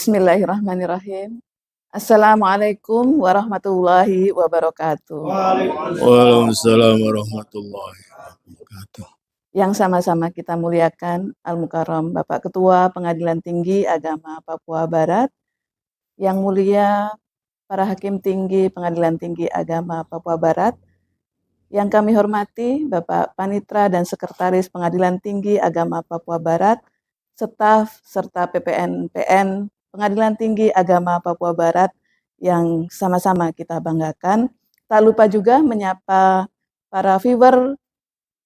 Bismillahirrahmanirrahim. Assalamualaikum warahmatullahi wabarakatuh. Waalaikumsalam warahmatullahi wabarakatuh. Yang sama-sama kita muliakan Al-Mukarram Bapak Ketua Pengadilan Tinggi Agama Papua Barat, yang mulia para Hakim Tinggi Pengadilan Tinggi Agama Papua Barat, yang kami hormati Bapak Panitra dan Sekretaris Pengadilan Tinggi Agama Papua Barat, staf serta PPN-PN Pengadilan Tinggi Agama Papua Barat yang sama-sama kita banggakan. Tak lupa juga menyapa para viewer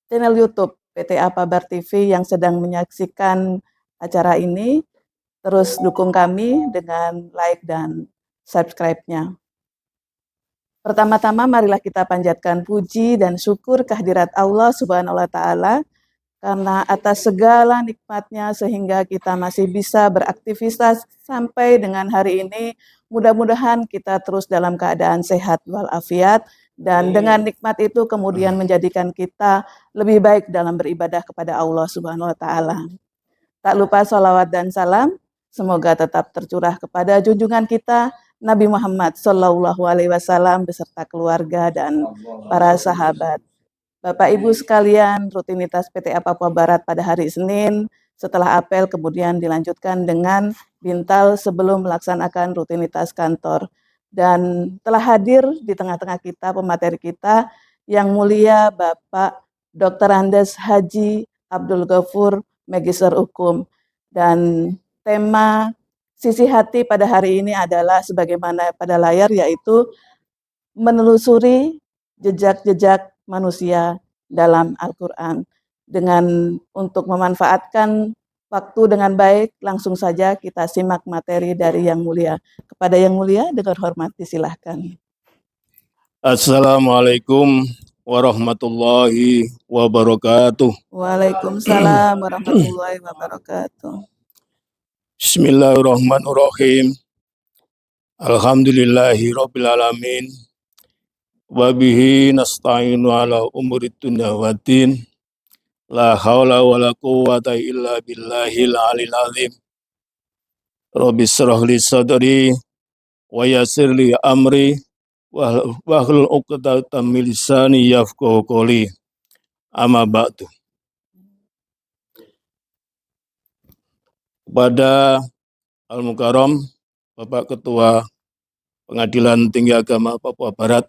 channel YouTube PTA Pabar TV yang sedang menyaksikan acara ini. Terus dukung kami dengan like dan subscribe-nya. Pertama-tama marilah kita panjatkan puji dan syukur kehadirat Allah Subhanahu wa Ta'ala, karena atas segala nikmatnya sehingga kita masih bisa beraktivitas sampai dengan hari ini. Mudah-mudahan kita terus dalam keadaan sehat walafiat, dan dengan nikmat itu kemudian menjadikan kita lebih baik dalam beribadah kepada Allah Subhanahu wa Ta'ala. Tak lupa salawat dan salam semoga tetap tercurah kepada junjungan kita Nabi Muhammad SAW beserta keluarga dan para sahabat. Bapak Ibu sekalian, rutinitas PTA Papua Barat pada hari Senin setelah apel kemudian dilanjutkan dengan bintal sebelum melaksanakan rutinitas kantor. Dan telah hadir di tengah-tengah kita pemateri kita yang mulia Bapak Dr. Andes Haji Abdul Ghafur, Magister Hukum. Dan tema sisi hati pada hari ini adalah sebagaimana pada layar, yaitu menelusuri jejak-jejak manusia dalam Al-Quran. Dengan untuk memanfaatkan waktu dengan baik, langsung saja kita simak materi dari Yang Mulia. Kepada Yang Mulia dengan hormat disilahkan. Assalamualaikum warahmatullahi wabarakatuh. Waalaikumsalam warahmatullahi wabarakatuh. Bismillahirrahmanirrahim. Alhamdulillahi rabbil alamin. Wabihi nasta'inu ala umurid dunya waddin. La hawla wa la quwwata illa billahil alil azim. Rabbi shrah li sadri wa yassir li amri wahlul 'uqdatam min lisani yafqahu qawli. Amma ba'du. Kepada Al-Mukarram Bapak Ketua Pengadilan Tinggi Agama Papua Barat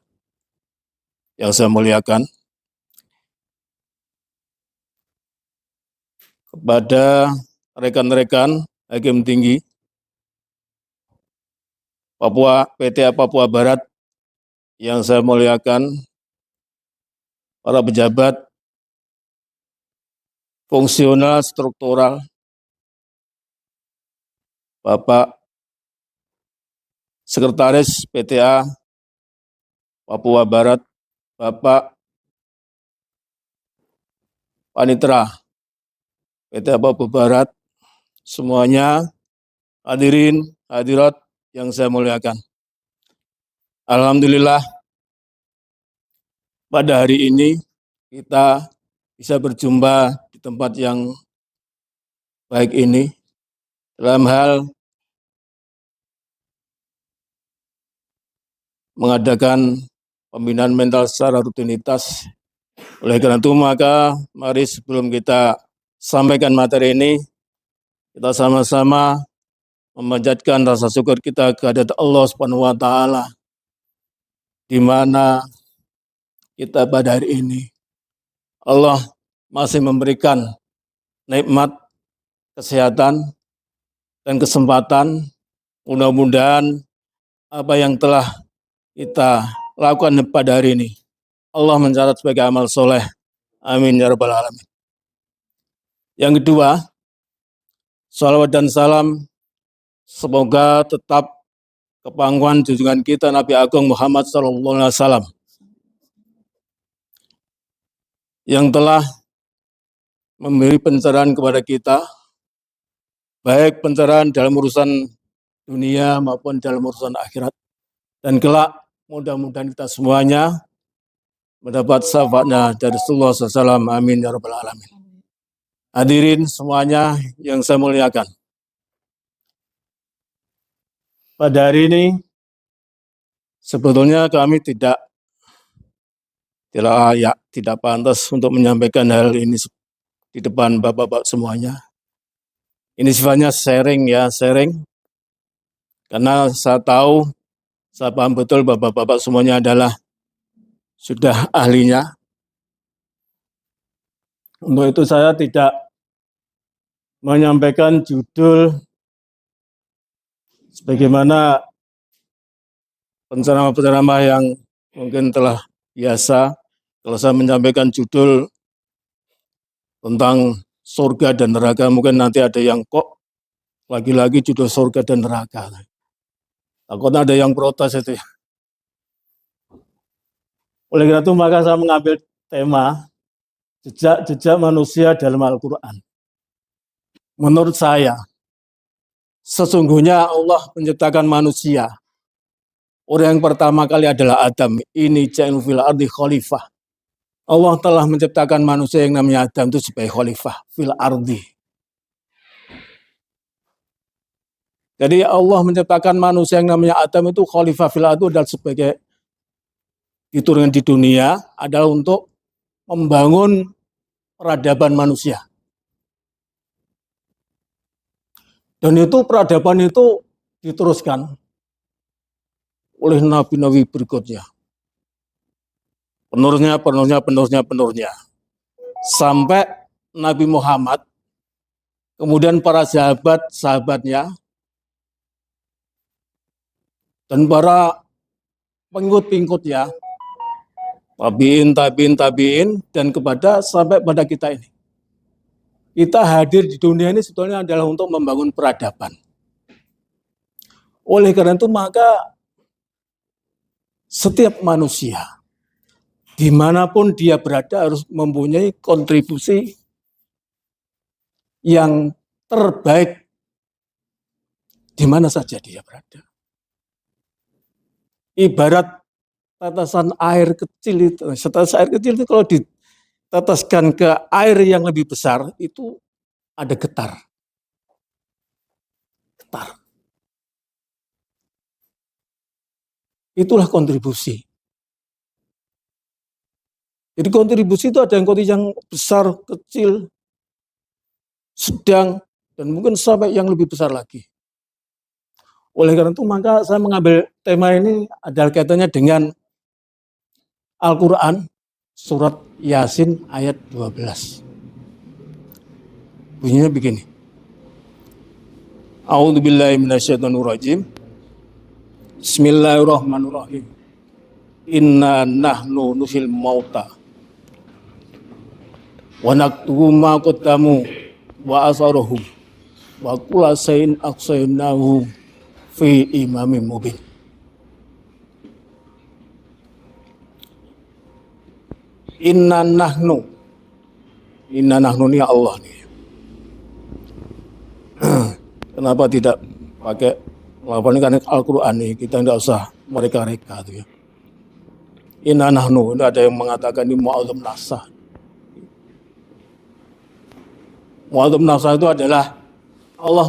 yang saya muliakan, kepada rekan-rekan Hakim Tinggi PTA Papua Barat yang saya muliakan, para pejabat, fungsional struktural, Bapak Sekretaris PTA Papua Barat, Bapak Panitra PTA Papua Barat, semuanya hadirin hadirat yang saya muliakan. Alhamdulillah pada hari ini kita bisa berjumpa di tempat yang baik ini dalam hal mengadakan pembinaan mental secara rutinitas. Oleh karena itu maka mari sebelum kita sampaikan materi ini, kita sama-sama memanjatkan rasa syukur kita kehadirat Allah Subhanahu wa Ta'ala, di mana kita pada hari ini Allah masih memberikan nikmat kesehatan dan kesempatan. Mudah-mudahan apa yang telah kita lakukan pada hari ini Allah mencatat sebagai amal soleh. Amin ya rabbal alamin. Yang kedua, salawat dan salam semoga tetap ke pangkuan junjungan kita Nabi Agung Muhammad SAW yang telah memberi pencerahan kepada kita, baik pencerahan dalam urusan dunia maupun dalam urusan akhirat. Dan kelak mudah-mudahan kita semuanya mendapat syafaatnya dari Rasulullah SAW. Amin ya rabbal alamin. Hadirin semuanya yang saya muliakan, pada hari ini sebetulnya kami tidak layak, tidak pantas untuk menyampaikan hal ini di depan bapak-bapak semuanya. Ini sifatnya sharing ya, sharing. Karena saya tahu, saya paham betul bapak-bapak semuanya adalah sudah ahlinya. Untuk itu saya tidak menyampaikan judul sebagaimana penceramah-penceramah yang mungkin telah biasa. Kalau saya menyampaikan judul tentang surga dan neraka, mungkin nanti ada yang kok lagi-lagi judul surga dan neraka. Takutnya ada yang protes itu. Oleh karena itu maka saya mengambil tema jejak-jejak manusia dalam Al-Quran. Menurut saya, sesungguhnya Allah menciptakan manusia. Orang yang pertama kali adalah Adam. Ini ja'il fil ardi khalifah. Allah telah menciptakan manusia yang namanya Adam itu sebagai khalifah fil ardi. Jadi Allah menciptakan manusia yang namanya Adam itu khalifah fil ardi adalah sebagai diturunkan di dunia adalah untuk membangun peradaban manusia. Dan itu peradaban itu diteruskan oleh nabi-nabi berikutnya. Penerusnya. Sampai Nabi Muhammad, kemudian para sahabat-sahabatnya, dan para pengikut-pengikutnya, tabiin, dan sampai pada kita ini. Kita hadir di dunia ini sebetulnya adalah untuk membangun peradaban. Oleh karena itu maka setiap manusia dimanapun dia berada harus mempunyai kontribusi yang terbaik di mana saja dia berada. Ibarat tetesan air kecil itu, kalau ditetaskan ke air yang lebih besar itu ada getar. Itulah kontribusi. Jadi kontribusi itu ada yang besar, kecil, sedang, dan mungkin sampai yang lebih besar lagi. Oleh karena itu maka saya mengambil tema ini adalah kaitannya dengan Al-Quran, surat Yasin ayat 12. Bunyinya begini. A'udzubillahi minasyaitonirrajim. Bismillahirrahmanirrahim. Inna nahnu nuhyil mauta wa naktubu ma qaddamu wa asarahum wa kulla shay'in ahsaynahu fi imamin mubin. Inna nahnu ini Allah nih. Kenapa tidak pakai lafal ini, karena Al-Quran nih, kita tidak usah mereka-reka tuh ya. Inna nahnu, ini ada yang mengatakan ini mu'adzam nasah. Mu'adzam nasah itu adalah Allah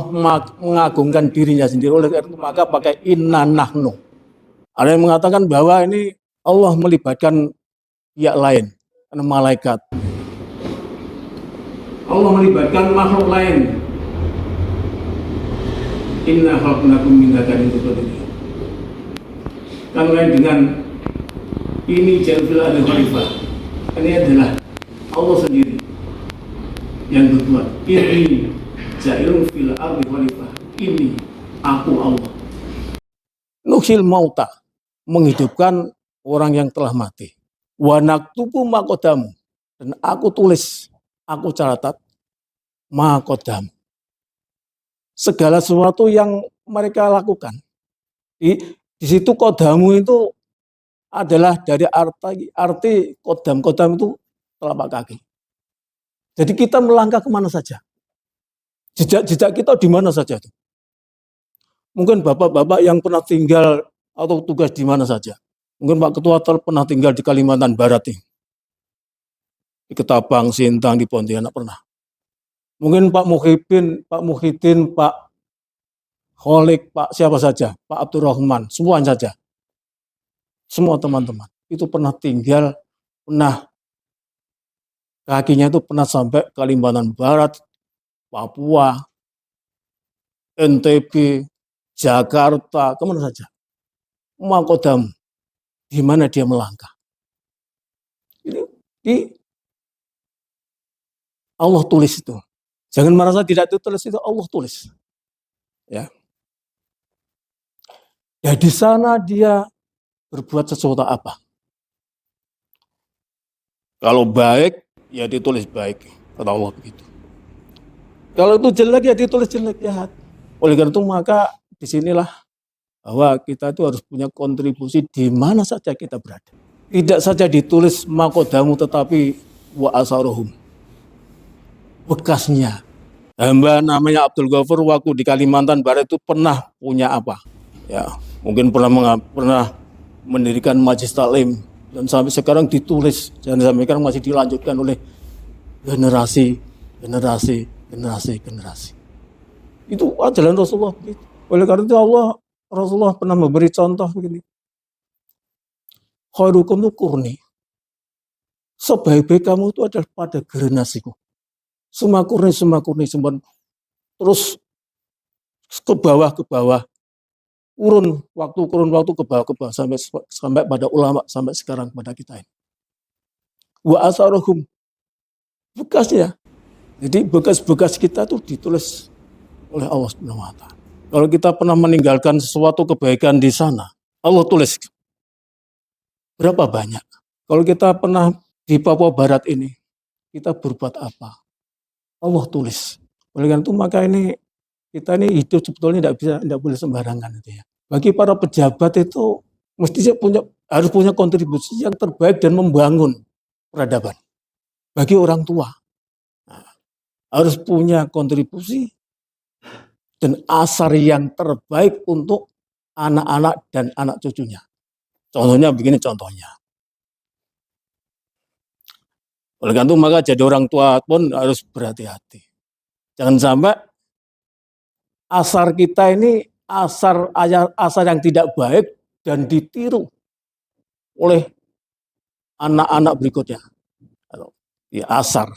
mengagungkan dirinya sendiri, oleh karena itu maka pakai inna nahnu. Ada yang mengatakan bahwa ini Allah melibatkan pihak lain, karena malaikat. Allah melibatkan makhluk lain. Inna khalaqnakum min dzakarin wa untha. Kan lain dengan ini ja'il fil ardi khalifah. Ini adalah Allah sendiri yang berbuat. Ini ja'il fil ardi khalifah. Ini aku Allah. Nuhyil mauta, menghidupkan orang yang telah mati. Wa naktubu ma qaddamu, dan aku tulis, aku catat ma qaddamu, segala sesuatu yang mereka lakukan. Di situ qaddamu itu adalah dari arti qadam itu telapak kaki. Jadi kita melangkah kemana saja. Jejak kita di mana saja itu. Mungkin bapak-bapak yang pernah tinggal atau tugas di mana saja. Mungkin Pak Ketua pernah tinggal di Kalimantan Barat nih. Di Ketapang, Sintang, di Pontianak pernah. Mungkin Pak Muhyiddin, Pak Kholik, Pak siapa saja, Pak Abdurrahman, semua saja. Semua teman-teman. Itu pernah tinggal, pernah kakinya itu pernah sampai Kalimantan Barat, Papua, NTB, Jakarta, kemana saja. Makodam, di mana dia melangkah. Ini Allah tulis itu. Jangan merasa tidak ditulis, itu Allah tulis. Ya. Ya di sana dia berbuat sesuatu apa? Kalau baik, ya ditulis baik, kata Allah begitu. Kalau itu jelek, ya ditulis jelek, jahat. Oleh karena itu maka disinilah bahwa kita itu harus punya kontribusi di mana saja kita berada. Tidak saja ditulis makodamu, tetapi wa asarohum, bekasnya. Hamba namanya Abdul Ghafur waktu di Kalimantan Barat itu pernah punya apa? Ya, mungkin pernah mendirikan majelis taklim dan sampai sekarang ditulis dan sampai sekarang masih dilanjutkan oleh generasi. Itu ajaran Rasulullah begitu. Oleh karena itu Rasulullah pernah memberi contoh begini. Khairukum itu kurni. Sebaik-baik kamu itu adalah pada generasiku. Semua kurni. Terus ke bawah. Kurun waktu ke bawah sampai pada ulama, sampai sekarang pada kita ini. Wa asarohum, bekasnya. Jadi bekas-bekas kita tuh ditulis oleh Allah Subhanahu wa Ta'ala. Kalau kita pernah meninggalkan sesuatu kebaikan di sana, Allah tulis berapa banyak. Kalau kita pernah di Papua Barat ini, kita berbuat apa? Allah tulis. Oleh karena itu maka kita ini hidup sebetulnya tidak boleh sembarangan itu ya. Bagi para pejabat itu mestinya harus punya kontribusi yang terbaik dan membangun peradaban. Bagi orang tua harus punya kontribusi dan asar yang terbaik untuk anak-anak dan anak cucunya. Contohnya begini contohnya. Oleh karena itu maka jadi orang tua pun harus berhati-hati. Jangan sampai asar kita ini asar yang tidak baik dan ditiru oleh anak-anak berikutnya. Ya, asar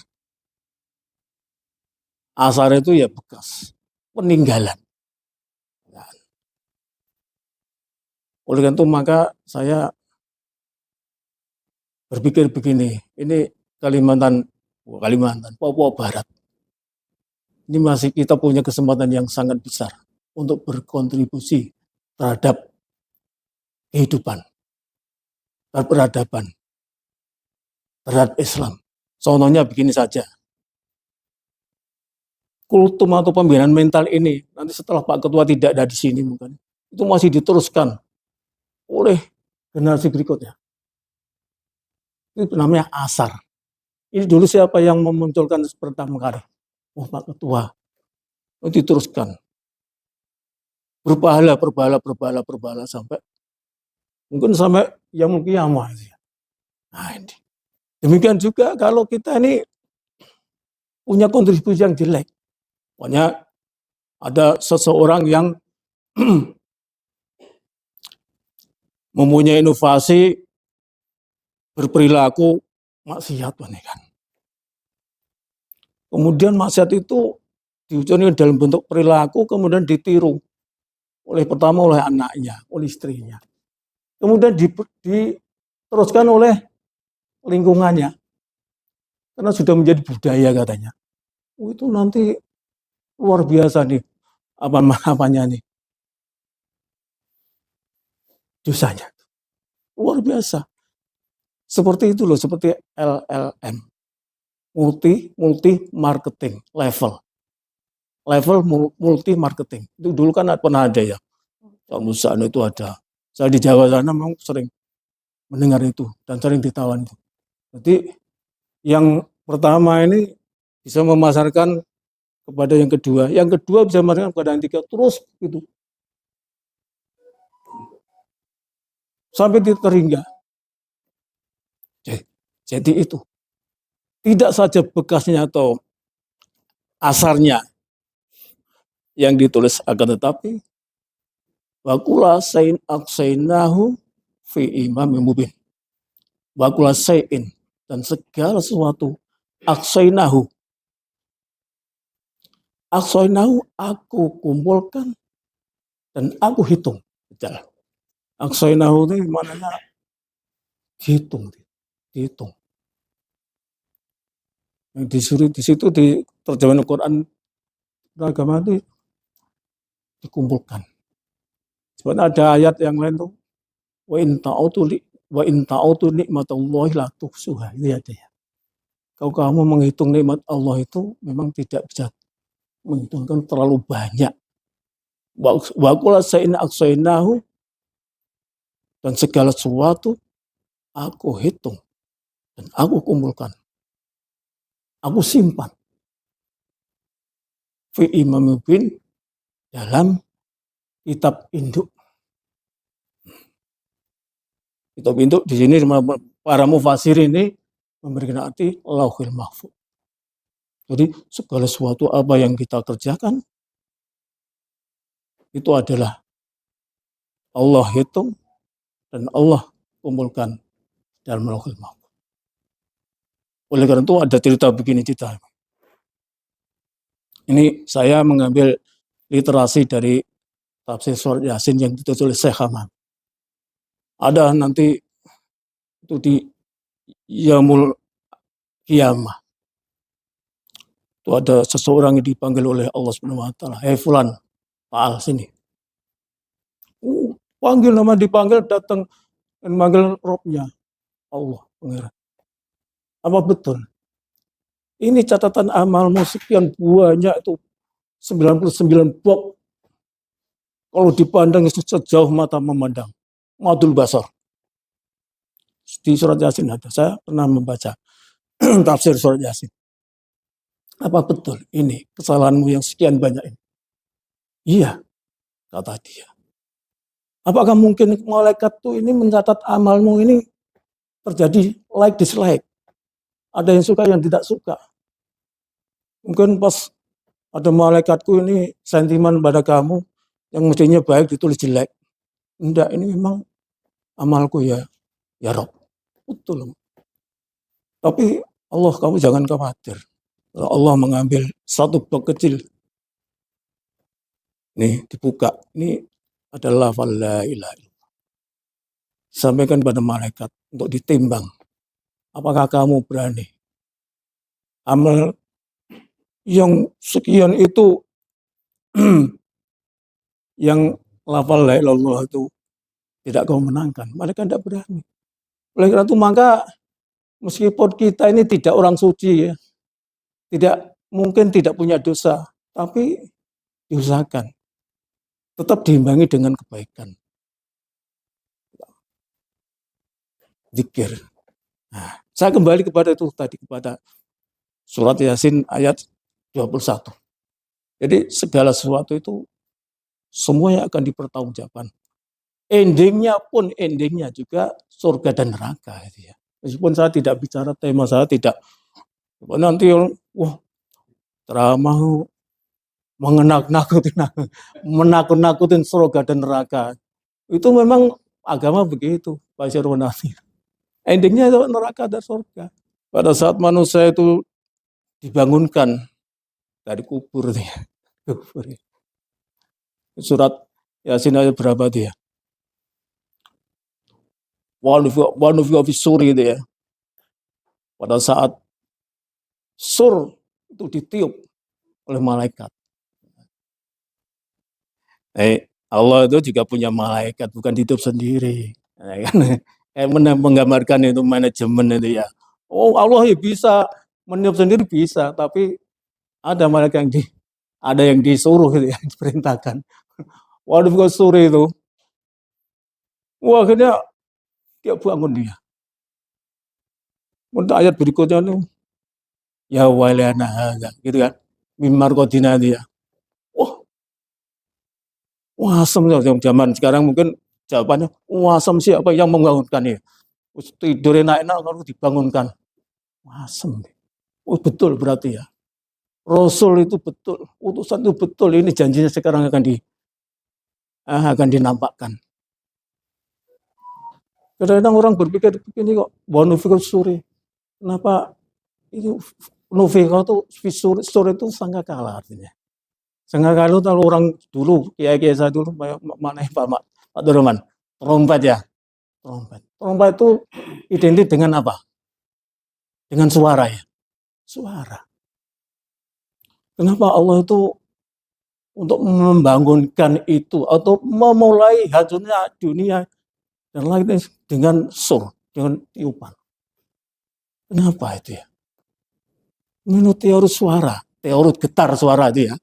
itu ya bekas peninggalan. Oleh karena itu maka saya berpikir begini, ini Kalimantan, Papua Barat. Ini masih kita punya kesempatan yang sangat besar untuk berkontribusi terhadap kehidupan, terhadap peradaban, terhadap Islam. Contohnya begini saja. Kultum atau pembinaan mental ini, nanti setelah Pak Ketua tidak ada di sini mungkin, itu masih diteruskan oleh generasi berikutnya. Itu namanya asar. Ini dulu siapa yang memunculkan pertama kali? Oh, Pak Ketua. Itu diteruskan. Berpahala sampai mungkin sampai yang kiamat. Nah, ini. Demikian juga kalau kita ini punya kontribusi yang jelek. Pokoknya ada seseorang yang mempunyai inovasi berperilaku maksiat kan. Kemudian maksiat itu diwujudkan dalam bentuk perilaku, kemudian ditiru pertama oleh anaknya, oleh istrinya. Kemudian diteruskan oleh lingkungannya. Karena sudah menjadi budaya katanya. Oh, itu nanti luar biasa nih apanya nih. Dosanya. Luar biasa. Seperti itu loh, seperti LLM. Multi marketing level multi marketing. Itu dulu kan pernah ada ya. Kalau sana itu ada. Saya di Jawa sana memang sering mendengar itu dan sering ditawan itu. Jadi yang pertama ini bisa memasarkan kepada yang kedua bisa memasarkan kepada yang ketiga, terus gitu. Sampai terhingga. Jadi itu. Tidak saja bekasnya atau asarnya yang ditulis, akan tetapi Wa kula sayin aksainahu fi imamin mubin. Wa kula sayin, dan segala sesuatu aksainahu. Aksainahu aku kumpulkan dan aku hitung. Aksainahu itu maknanya dihitung. Yang disuruh di situ di terjemahan Al-Quran agama itu dikumpulkan. Sebenarnya ada ayat yang lain tuh, wa in ta'utu nikmatallahi la tuhsuha. Itu ada ya. Kalau kamu menghitung nikmat Allah itu memang tidak bisa menghitungkan terlalu banyak. Wa qul sa'in aksainahu, dan segala sesuatu aku hitung dan aku kumpulkan. Aku simpan. Fi imam mubin, dalam kitab induk. Kitab induk di sini para mufasir ini memberikan arti Lauhul Mahfuz. Jadi segala sesuatu apa yang kita kerjakan itu adalah Allah hitung dan Allah kumpulkan dalam Lauhul Mahfuz. Oleh karena itu ada cerita begini cerita. Ini saya mengambil literasi dari tafsir surat Yasin yang ditulis oleh Syekh Hamam. Ada nanti itu di Yaumul Qiyamah. Itu ada seseorang yang dipanggil oleh Allah Subhanahu wa taala. Hei fulan, Ta'al sini. Panggil nama dipanggil, datang dan manggil Robnya. Allah pengira. Apa betul? Ini catatan amalmu sekian banyak itu 99 box. Kalau dipandang sejauh mata memandang. Madul basar. Di surat Yasin ada. Saya pernah membaca tafsir surat Yasin. Apa betul ini kesalahanmu yang sekian banyak ini? Iya, kata dia. Apakah mungkin malaikat tuh ini mencatat amalmu ini terjadi like dislike? Ada yang suka, yang tidak suka. Mungkin pas ada malaikatku ini sentimen pada kamu, yang mestinya baik ditulis jelek. Enggak, ini memang amalku ya Rob. Betul. Tapi Allah, kamu jangan khawatir. Kalau Allah mengambil satu blok kecil, nih dibuka, ini adalah lafal la ilaha illallah. Sampaikan pada malaikat untuk ditimbang. Apakah kamu berani? Amal yang sekian itu yang lafal la ilaha illallah itu tidak kau menangkan. Mereka tidak berani. Oleh karena itu maka meskipun kita ini tidak orang suci ya, mungkin tidak punya dosa, tapi diusahakan tetap diimbangi dengan kebaikan. Zikir. Nah, saya kembali kepada itu tadi, kepada surat Yasin ayat 21. Jadi segala sesuatu itu semuanya akan dipertanggungjawabkan. Endingnya juga surga dan neraka. Gitu ya. Meskipun saya tidak bicara tema, saya tidak nanti ceramah menakut-nakutin surga dan neraka. Itu memang agama begitu, Pak Syarwani. Endingnya itu neraka dan surga. Pada saat manusia itu dibangunkan dari kubur dia. Surat Yasin ayat berapa dia? Wanufiqa fi suri itu ya. Pada saat sur itu ditiup oleh malaikat. Allah itu juga punya malaikat, bukan hidup sendiri. Kayak menggambarkan itu manajemen itu ya. Oh, Allah ya bisa meniup sendiri bisa, tapi ada malaikat yang disuruh gitu ya, diperintahkan. Wanufiqa suri itu. Wah, akhirnya dia bangun dia. Untuk ayat berikutnya itu, ya wailana hadza, gitu kan. Mimar qadina dia. Wah, asem zaman sekarang mungkin jawabannya, wah asem siapa yang membangunkan ya? Tidur enak-enak lalu dibangunkan. Asem. Oh, betul berarti ya. Rasul itu betul, utusan itu betul, ini janjinya sekarang akan akan dinampakkan. Kadang-kadang orang berpikir begini kok, wanufikul suri. Kenapa itu nufikul itu suri itu sangkakala artinya. Sangkakala itu kalau orang dulu, kiai-kiai saya dulu, mana Pak Durman, trompet ya, trompet. Trompet itu identik dengan apa? Dengan suara ya, suara. Kenapa Allah itu untuk membangunkan itu atau memulai hancurnya dunia dan lainnya dengan sur, dengan tiupan. Kenapa itu ya? Menurut teori suara, teori getar suara itu ya,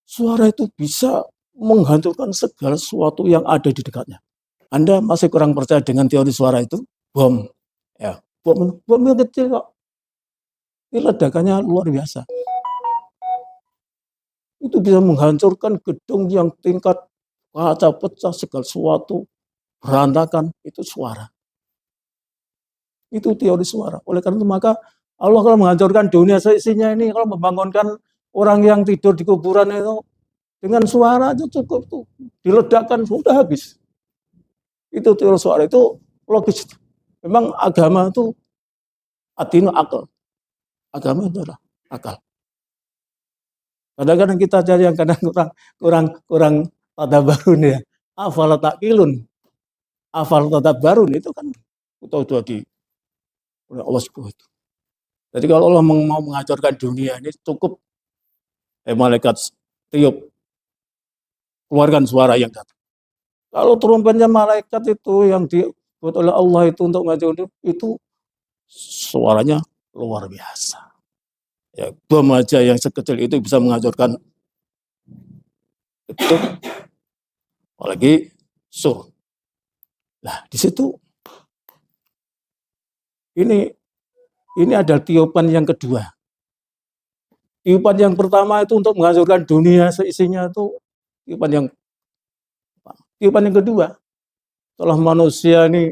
suara itu bisa menghancurkan segala sesuatu yang ada di dekatnya. Anda masih kurang percaya dengan teori suara itu? Bom, ya, bom yang kecil kok, ini ledakannya luar biasa. Itu bisa menghancurkan gedung yang tingkat kaca pecah, segala sesuatu berantakan, itu suara. Itu teori suara. Oleh karena itu maka Allah kalau menghancurkan dunia seisinya ini, kalau membangunkan orang yang tidur di kuburan itu dengan suara aja cukup tuh, diledakkan sudah habis. Itu teori suara, itu logis. Memang agama itu adinu akal. Agama itu adalah akal. Kadang-kadang kita cari yang kadang kurang tadabarun ya. Afal takkilun, afal tadabarun itu kan itu di Allah SWT. Jadi kalau Allah mau menghancurkan dunia ini cukup malaikat tiup, keluarkan suara yang datang. Kalau trompetnya malaikat itu yang dibuat oleh Allah itu untuk menghancurkan itu suaranya luar biasa. Ya, bom aja yang sekecil itu bisa menghancurkan itu, apalagi sur. Nah, di situ ini adalah tiupan yang kedua. Tiupan yang pertama itu untuk menghancurkan dunia seisinya itu tiupan yang kedua. Setelah manusia ini,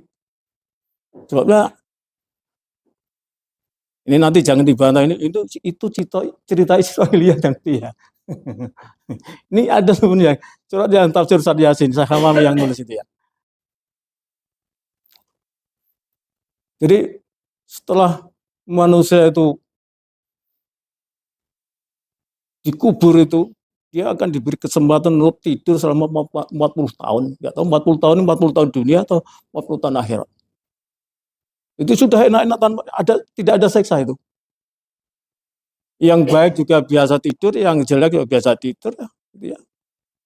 sebabnya ini nanti jangan dibantah, itu cerita Israiliyah nanti ya. Ini ada sebenarnya surat yang tafsir Sa'd Yasin, saya yang nulis itu ya. Jadi setelah manusia itu dikubur itu, dia akan diberi kesempatan untuk tidur selama 40 tahun. Nggak tahu 40 tahun ini 40 tahun dunia atau 40 tahun akhirat. Itu sudah enak-enak, tidak ada seksa itu. Yang baik juga biasa tidur, yang jelek juga biasa tidur. Ya.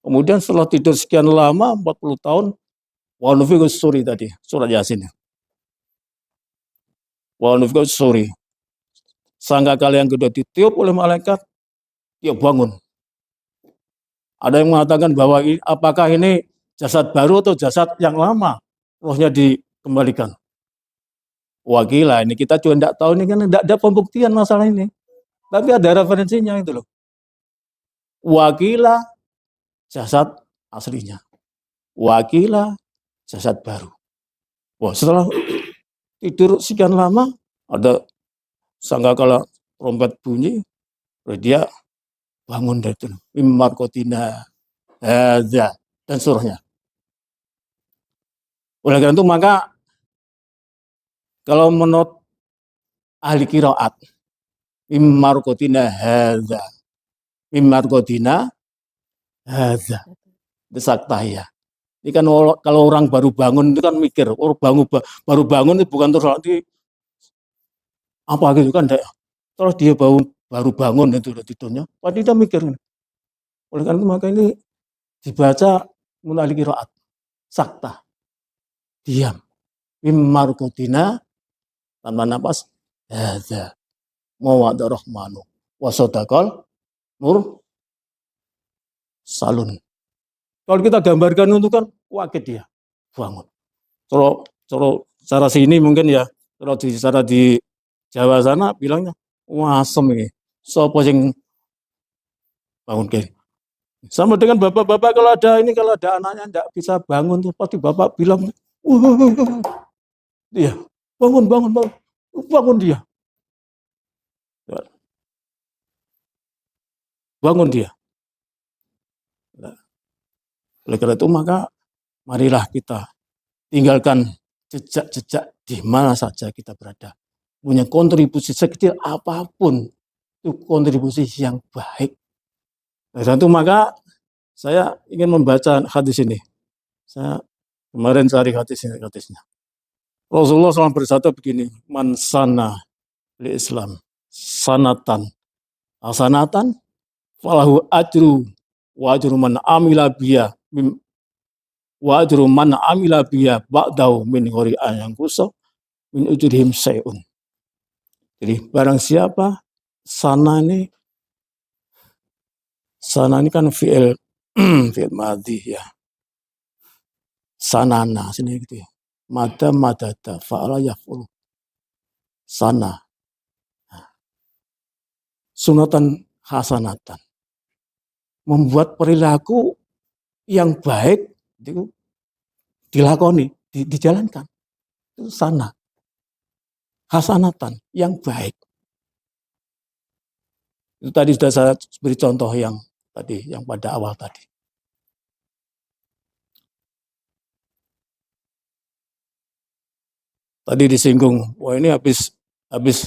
Kemudian setelah tidur sekian lama, 40 tahun, wa nufikhus suri tadi, surat Yasin. Wa nufikhus suri. Sangkakala yang kedua ditiup oleh malaikat, dia bangun. Ada yang mengatakan bahwa apakah ini jasad baru atau jasad yang lama, rohnya dikembalikan. Wah gila, ini kita juga tidak tahu, ini kan tidak ada pembuktian masalah ini. Tapi ada referensinya itu loh. Wakila jasad aslinya. Wakila jasad baru. Wah, setelah tidur sekian lama, ada sangkakala trompet bunyi, dia bangun dari itu. Immarkotina hadza dan surahnya. Oleh karena itu maka kalau menurut ahli qiraat, immarkotina hadza, immarkotina hadza, desak tahiyah. Ini kan kalau orang baru bangun itu kan mikir, baru bangun itu bukan terus nanti apa gitu kan, terus dia baru bangun itu tidurnya, pasti dia mikir. Oleh karena itu maka ini dibaca melalui qiraat sakta, diam, immarkotina tanpa nafas, hadza mawadar rahmanu wasodakal nur salun. Kalau kita gambarkan itu kan wakil dia bangun. Kalau cara sini mungkin ya, kalau cara di Jawa sana bilangnya wasem ini. Sopo sing bangun ke. Sama dengan bapak-bapak kalau ada anaknya tidak bisa bangun tuh pasti bapak bilang, dia bangun dia, bangun dia. Oleh karena itu maka marilah kita tinggalkan jejak-jejak di mana saja kita berada. Punya kontribusi sekecil apapun, itu kontribusi yang baik. Oleh karena itu maka saya ingin membaca hadis ini. Saya kemarin cari hadisnya. Rasulullah SAW bersabda begini, man sana li Islam sanatan hasanatan falahu ajru wa ajru man amila biya wa ajru man amila biya ba'dahu min ghairi an yanqusa min ujurihim syai'un. Jadi barang siapa sana ini kan fi'il fi'il madhi ya. Sanana sini gitu ya. Madada fa'ala yaf'ulu. Sana. Sunatan hasanatan. Membuat perilaku yang baik itu dilakoni, dijalankan. Itu sana. Hasanatan yang baik. Itu tadi sudah saya beri contoh yang tadi, yang pada awal tadi. Tadi disinggung, wah ini habis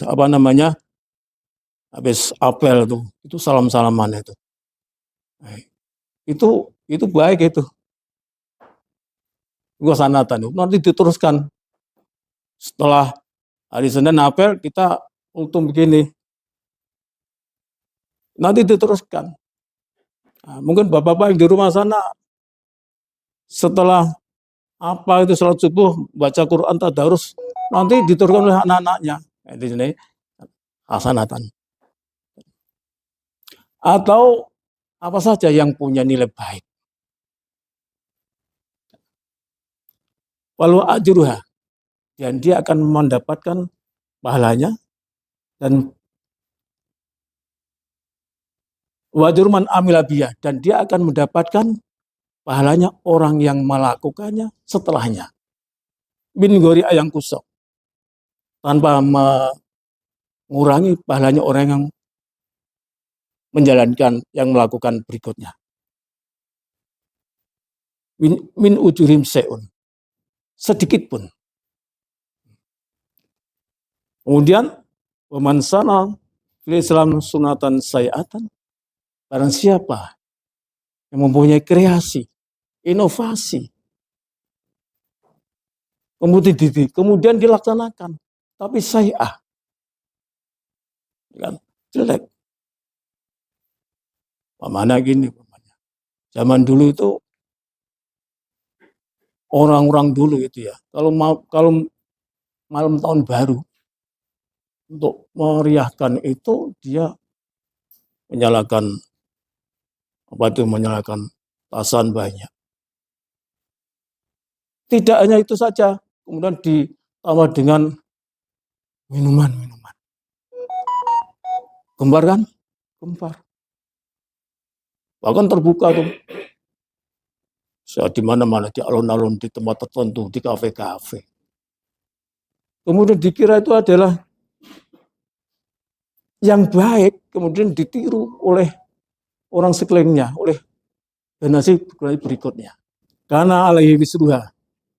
apa namanya? Habis apel tuh, itu salam-salaman itu. Itu baik itu. Gua sanatan itu nanti diteruskan. Setelah hari Senin apel kita untung begini. Nanti diteruskan. Nah, mungkin bapak-bapak yang di rumah sana setelah apa itu salat subuh baca Quran tadarus nanti diteruskan oleh anak-anaknya. Di sini hasanatan. Atau apa saja yang punya nilai baik. Walau ajruha, dan dia akan mendapatkan pahalanya, dan wajurman amilabiyah, dan dia akan mendapatkan pahalanya orang yang melakukannya setelahnya. Bin gori ayang kusok, tanpa mengurangi pahalanya orang yang menjalankan, yang melakukan berikutnya. Min ujurim se'un, sedikit pun. Kemudian waman sana fil Islam sunatan sayatan, barang siapa yang mempunyai kreasi, inovasi, kemudian dilaksanakan, tapi sayah, kan jelek. Mana gini, zaman dulu itu orang-orang dulu itu ya, kalau malam tahun baru untuk meriahkan itu dia menyalakan tasan banyak. Tidak hanya itu saja, kemudian ditambah dengan minuman. Gembar kan? Gembar. Bahkan terbuka tuh. Saat di mana-mana, di alun-alun, di tempat tertentu, di kafe-kafe. Kemudian dikira itu adalah yang baik, kemudian ditiru oleh orang sekelilingnya, oleh generasi berikutnya. Karena alaihi wisruha,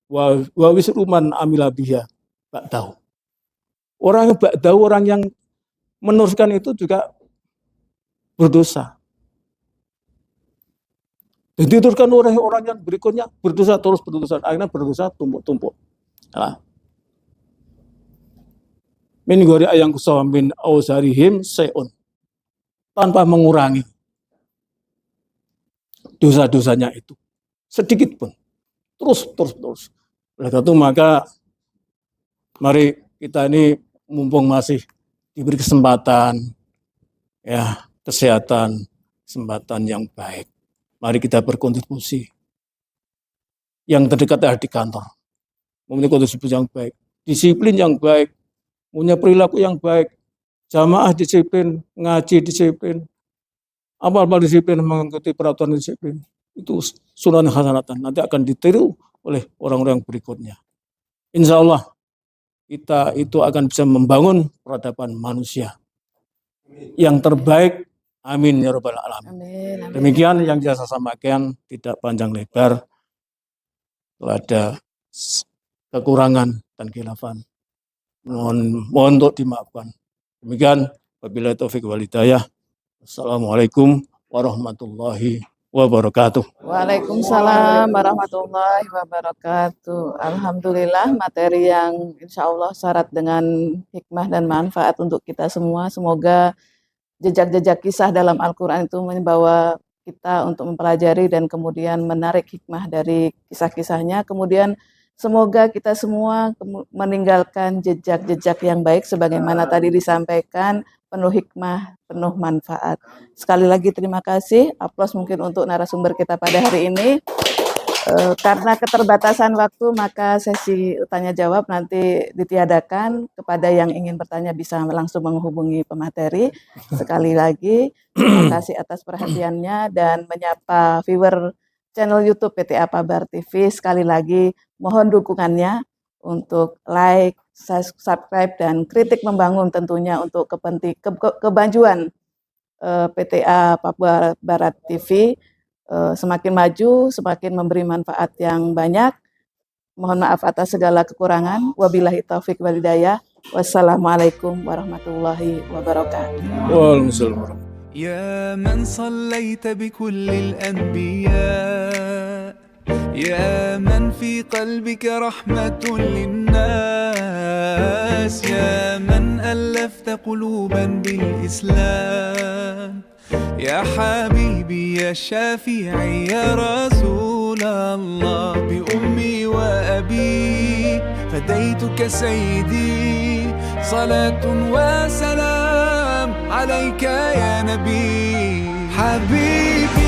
wa wisruman amila biha, ba'dahu. Orang yang meneruskan itu juga berdosa. Dan diteruskan oleh orang yang berikutnya berdosa terus berdosa, akhirnya berdosa tumpuk-tumpuk. Nah. Min gori ayang kusah min ausarihim se'un, tanpa mengurangi dosa-dosanya itu sedikit pun, terus. Oleh karena itu maka mari kita ini mumpung masih diberi kesempatan, ya kesehatan yang baik. Mari kita berkontribusi. Yang terdekat adalah di kantor. Memiliki kontribusi yang baik, disiplin yang baik, punya perilaku yang baik, jamaah disiplin, ngaji disiplin, apa-apa disiplin, mengikuti peraturan disiplin. Itu sunnah hasanatan. Nanti akan ditiru oleh orang-orang berikutnya. Insya Allah kita itu akan bisa membangun peradaban manusia yang terbaik Amin ya rabbal alamin. Amin. Amin. Demikian yang saya sampaikan, tidak panjang lebar. Kalau ada kekurangan dan khilafan, mohon untuk dimaafkan. Demikian, wabillahi taufik wal hidayah. Assalamualaikum warahmatullahi wabarakatuh. Waalaikumsalam warahmatullahi wabarakatuh. Alhamdulillah, materi yang insya Allah syarat dengan hikmah dan manfaat untuk kita semua. Semoga jejak-jejak kisah dalam Al-Quran itu membawa kita untuk mempelajari dan kemudian menarik hikmah dari kisah-kisahnya. Kemudian semoga kita semua meninggalkan jejak-jejak yang baik sebagaimana tadi disampaikan, penuh hikmah, penuh manfaat. Sekali lagi terima kasih. Aplaus mungkin untuk narasumber kita pada hari ini. Karena keterbatasan waktu, maka sesi tanya jawab nanti ditiadakan. Kepada yang ingin bertanya bisa langsung menghubungi pemateri. Sekali lagi, terima kasih atas perhatiannya dan menyapa viewer channel YouTube PTA Pabar TV. Sekali lagi, mohon dukungannya untuk like, subscribe, dan kritik membangun tentunya untuk kebanjuan PTA Papua Barat TV. Semakin maju, semakin memberi manfaat yang banyak. Mohon maaf atas segala kekurangan. Wabillahi taufik wal hidayah. Wassalamualaikum warahmatullahi wabarakatuh. Waalaikumsalam. يا من صليت بكل الأنبياء يا من في قلبك رحمة للناس يا من ألفت قلوبا بالإسلام يا حبيبي يا شافعي يا رسول الله بأمي وأبي فديتك سيدي صلاة وسلام عليك يا نبي حبيبي